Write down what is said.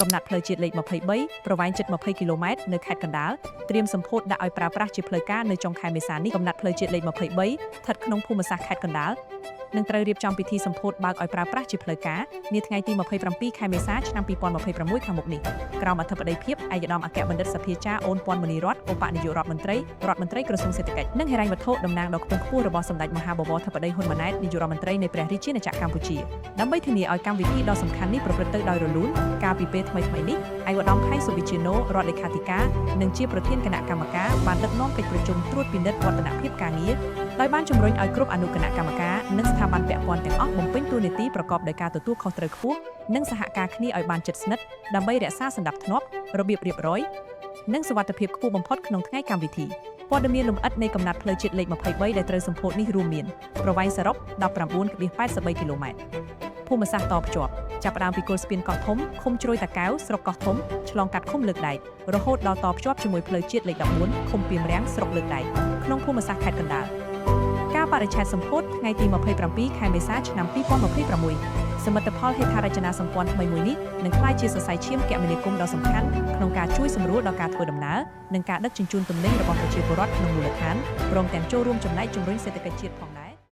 កំណាត់ផ្លូវជាតិលេខ23ប្រវែងជិត20គីឡូម៉ែត្រនៅខេត្តកណ្ដាលត្រៀមសម្ពោធដាក់ឲ្យប្រើប្រាស់ជាផ្លូវការនៅចុងខែមេសានេះកំណាត់ផ្លូវជាតិលេខ23ស្ថិតក្នុងភូមិសាស្ត្រខេត្តកណ្ដាលនឹងត្រូវរៀបចំពិធីសម្ពោធបើកឲ្យប្រើប្រាស់ជាផ្លូវការនាថ្ងៃទី27ខែមេសាឆ្នាំ2026ខាងមុខនេះក្រោមអធិបតីភាពឯកឧត្តមអគ្គបណ្ឌិតសភាចារអូនពាន់មនីរតឧបនាយករដ្ឋមន្ត្រីក្រសួងសេដ្ឋកិច្ចនិងហិរញ្ញវត្ថុតំណាងដ៏ខ្ពង់ខ្ពស់របស់សម្ដេចមហាបវរធិបតីហ៊ុនម៉ាណែតនាយករដ្ឋមន្ត្រីនៃព្រះរាជាណាចក្រកម្ពុជាដើម្បីធានាឲ្យកម្មវិធីដ៏សំខាន់នេះប្រព្រឹត្តទៅដោយរលូនកាលពីពេលថ្មីៗនេះឯកឧត្តមខេងសុវិជាណូរដ្ឋលេខាធិការនិងជាប្រធានគណៈកម្មការបានដឹកនាំកិច្ចប្រជុំត្រួតពិនិត្យវឌ្ឍនភាពការងារដោយបានជំរុញឲ្យគ្រប់អនុគណៈកម្មការនិងស្ថាប័នពាក់ព័ន្ធទាំងអស់បំពេញតួនាទីប្រកបដោយការទទួលខុសត្រូវខ្ពស់និងសហការគ្នាឲ្យបានជិតស្និទ្ធដើម្បីរក្សាសណ្ដាប់ធ្នាប់របៀបរៀបរយនិងសុវត្ថិភាពខ្ពស់បំផុតក្នុងថ្ងៃកម្មវិធីព័ត៌មានលម្អិតនៃកំណាត់ផ្លូវជាតិលេខ23ដែលត្រូវសម្ពោធនេះរួមមានប្រវែងសរុប 19.83 គីឡូម៉ែត្រភូមិសាស្ត្រតភ្ជាប់ចាប់ផ្ដើមពីគល់ស្ពានកោះធំឃុំជ្រោយតាកែវស្រុកកោះធំឆ្លងកាត់ឃុំលើកដែករហូតដល់តភ្ជាប់ជាមួយផ្លូវជាតិលេខ14ឃុំពីមរាំងស្រុកលើកដែកក្នុងភូមិសាស្ត្រខេត្តកណ្ដាលការបរិច្ឆេទសម្ពោធថ្ងៃទី27ខែមេសាឆ្នាំ2026សមិទ្ធផលហេដ្ឋារចនាសម្ព័ន្ធថ្មីមួយនេះនឹងក្លាយជាសរសៃឈាមគមនាគមន៍ដ៏សំខាន់ក្នុងការជួយសម្រួលដល់ការធ្វើដំណើរនិងការដឹកជញ្ជូនទំនិញរបស់ប្រជាពលរដ្ឋក្នុងមូលដ្ឋានព្រមទាំងចូលរួមចំណែកជំរុញសេដ្ឋកិច្ចជាតិផងដែរ